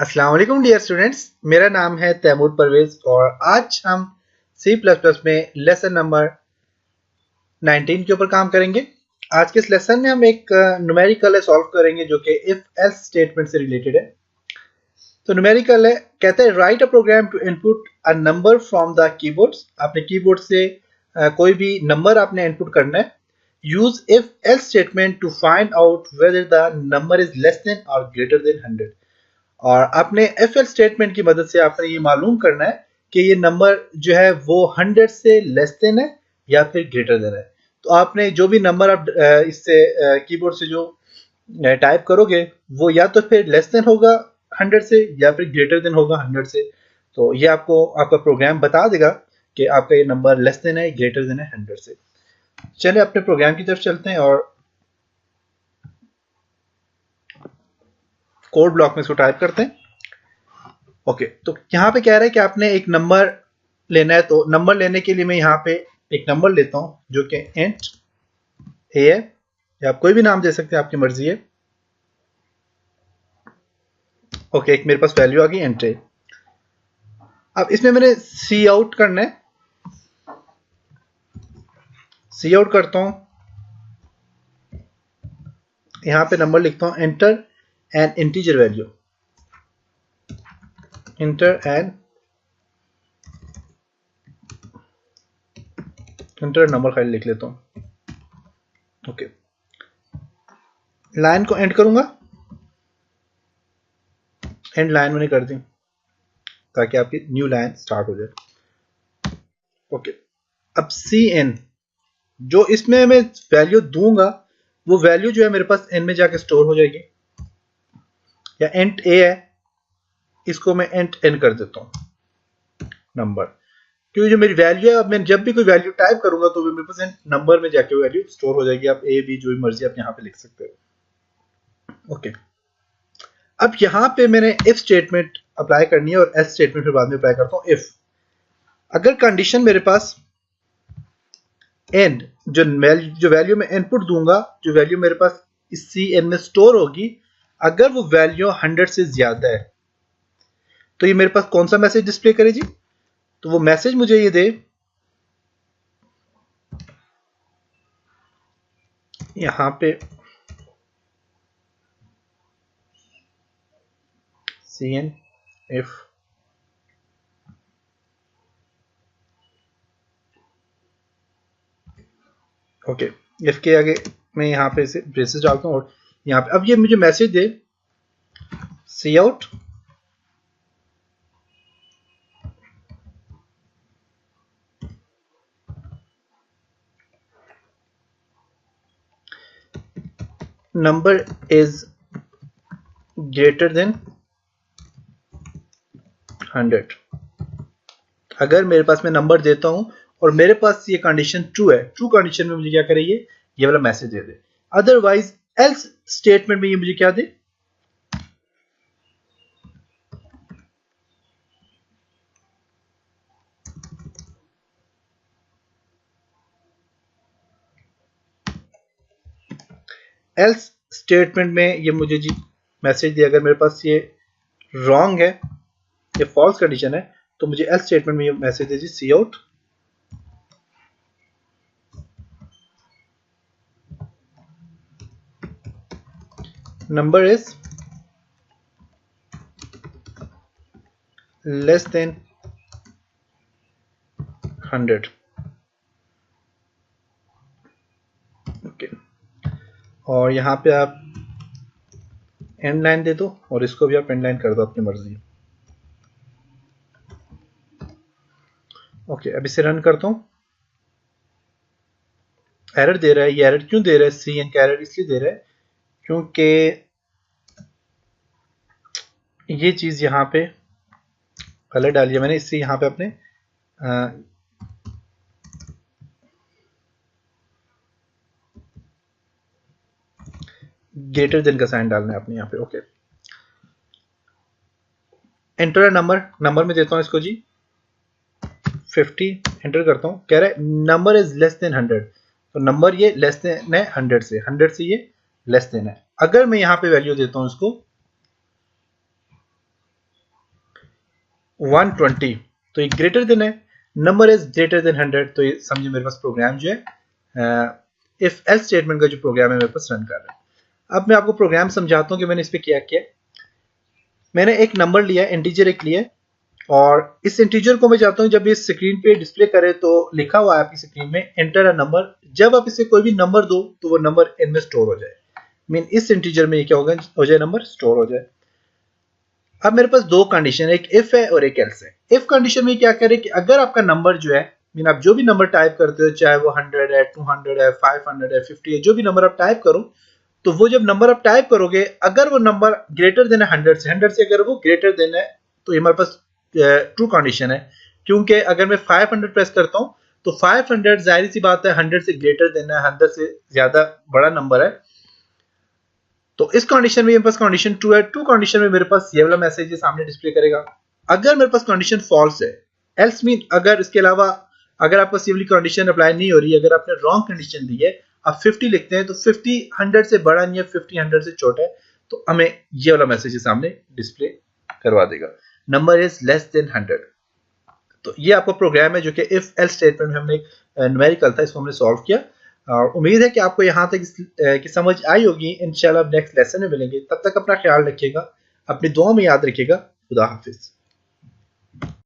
अस्सलाम वालेकुम dear students, मेरा नाम है तैमूर परवेज और आज हम C++ में लेसन नंबर 19 के ऊपर काम करेंगे। आज के इस लेसन में हम एक न्यूमेरिकल सॉल्व करेंगे जो कि इफ एल्स स्टेटमेंट से रिलेटेड है। तो न्यूमेरिकल है, कहते हैं write a program to input a number from the keyboards. आपने कीबोर्ड से कोई भी नंबर आपने इनपुट करना है। Use if else statement to find out whether the number is less than और ग्रेटर देन 100। और आपने एफ एल स्टेटमेंट की मदद से आपने ये मालूम करना है कि ये नंबर जो है वो 100 से लेस देन है या फिर ग्रेटर देन है। तो आपने जो भी नंबर आप इससे कीबोर्ड से जो टाइप करोगे वो या तो फिर लेस देन होगा 100 से या फिर ग्रेटर देन होगा 100 से। तो ये आपको आपका प्रोग्राम बता देगा कि आपका ये नंबर लेस देन है ग्रेटर देन है 100 से। चलिए अपने प्रोग्राम की तरफ चलते हैं और कोड ब्लॉक में इसको टाइप करते हैं। ओके, तो यहाँ पे कह रहा है कि आपने एक नंबर लेना है। तो नंबर लेने के लिए मैं यहाँ पे एक नंबर लेता हूँ जो कि इंट ए है, या आप कोई भी नाम दे सकते हैं, आपकी मर्जी है। ओके, एक मेरे पास वैल्यू आ गई इंट ए। अब इसमें मैंने सी आउट करना है। सी आउट करता हूँ, यहाँ पे नंबर लिखता हूँ enter N integer value, inter number खाली लिख लेता हूँ। ओके, लाइन को एंड करूंगा, एंड लाइन मैंने कर दी ताकि आपकी न्यू लाइन स्टार्ट हो जाए। ओके, अब सी एन जो इसमें मैं वैल्यू दूंगा वो वैल्यू जो है मेरे पास एन में जाके स्टोर हो जाएगी। या एंट ए है, इसको मैं एंट एन कर देता हूं नंबर, क्योंकि जो मेरी वैल्यू है अब मैं जब भी कोई वैल्यू टाइप करूंगा तो मेरे पास नंबर में जाके वैल्यू स्टोर हो जाएगी। आप ए बी जो भी मर्जी आप यहां पे लिख सकते हो। ओके, अब यहां पे मैंने इफ स्टेटमेंट अप्लाई करनी है और एल्स स्टेटमेंट फिर बाद में अप्लाई करता हूं। इफ अगर कंडीशन मेरे पास एंड जो वैल्यू मैं इनपुट दूंगा, जो वैल्यू मेरे पास इस सी एन में स्टोर होगी, अगर वो वैल्यू 100 से ज्यादा है तो ये मेरे पास कौन सा मैसेज डिस्प्ले करे जी? तो वो मैसेज मुझे ये दे, यहां पे C N if okay, if के आगे मैं यहाँ पे इसे ब्रेसेस डालता हूँ और यहाँ पे अब ये मुझे मैसेज दे cout number is greater than 100। अगर मेरे पास मैं नंबर देता हूं और मेरे पास ये कंडीशन ट्रू है, ट्रू कंडीशन में मुझे क्या करे, ये वाला मैसेज दे दे। अदरवाइज एल्स स्टेटमेंट में ये मुझे क्या दे, एल्स स्टेटमेंट में ये मुझे जी मैसेज दे, अगर मेरे पास ये रॉन्ग है, ये फॉल्स कंडीशन है, तो मुझे एल्स स्टेटमेंट में ये मैसेज दे जी cout number is less than 100। Okay, और यहाँ पे आप एंड लाइन दे दो और इसको भी आप एंड लाइन कर दो अपनी मर्जी। ओके, अब इसे रन करता हूँ। एरर दे रहा है, ये एरर क्यों दे रहा है? सी एन का एरर इसलिए दे रहा है क्योंकि ये चीज यहाँ पे गलत डाली है मैंने, इससे यहाँ पे अपने ग्रेटर देन का साइन डालना है अपने यहाँ पे। ओके, एंटर नंबर में देता हूँ इसको जी 50, एंटर करता हूँ। कह रहा है नंबर इज लेस देन 100, तो नंबर ये लेस देन है 100 से, 100 से ये लेस देन है। अगर मैं यहाँ पे वैल्यू देता हूँ इसको 120, तो ये ग्रेटर देन है, नंबर इज ग्रेटर देन 100, तो ये समझे मेरे पास प्रोग्राम जो है इफ एल्स स्टेटमेंट का जो प्रोग्राम है मेरे पास रन कर रहा है। अब मैं आपको प्रोग्राम समझाता हूँ कि मैंने इस पर क्या किया। मैंने एक नंबर लिया, इंटीजर एक लिया, और इस इंटीजर को मैं चाहता हूँ जब ये स्क्रीन पे डिस्प्ले करे तो लिखा हुआ है आपकी स्क्रीन में एंटर अ नंबर, जब आप इसे कोई भी नंबर दो तो वो नंबर इनमें स्टोर हो जाए। मीन इस इंटीजर में ये क्या होगा, हो जाए नंबर स्टोर हो जाए। अब मेरे पास दो कंडीशन है, एक इफ है और एक एल्स है। इफ कंडीशन में क्या करे कि अगर आपका नंबर जो है, मीन आप जो भी नंबर टाइप करते हो, चाहे वो 100 है, 200 है, 500 है, 50 है, जो भी नंबर आप टाइप करो, तो वो जब नंबर आप टाइप करोगे अगर वो नंबर ग्रेटर देन है 100 से अगर वो ग्रेटर देन है तो ये हमारे पास ट्रू कंडीशन है। क्योंकि अगर मैं 500 प्रेस करता हूं तो 500 जाहिर सी बात है 100 से ग्रेटर देन है, 100 से ज्यादा बड़ा नंबर है, तो इस कंडीशन में मेरे पास कंडीशन ट्रू है। ट्रू कंडीशन में मेरे पास ये वाला मैसेज सामने डिस्प्ले करेगा। अगर मेरे पास कंडीशन फॉल्स है, एल्स मीन अगर इसके अलावा अगर आपको ये वाली कंडीशन अप्लाई नहीं हो रही, अगर आपने रॉन्ग कंडीशन दी है, आप 50 लिखते हैं तो 50 100 से बड़ा नहीं है, 50 100 से छोटा है, तो हमें ये वाला मैसेज सामने डिस्प्ले करवा देगा, नंबर इज लेस देन 100। तो ये आपका प्रोग्राम है जो कि इफ एल्स स्टेटमेंट में हमने एक न्यूमेरिकल था, इसको हमने सॉल्व किया, और उम्मीद है कि आपको यहाँ तक की समझ आई होगी। इंशाल्लाह नेक्स्ट लेसन में मिलेंगे, तब तक अपना ख्याल रखिएगा, अपनी दुआ में याद रखिएगा। खुदा हाफिज।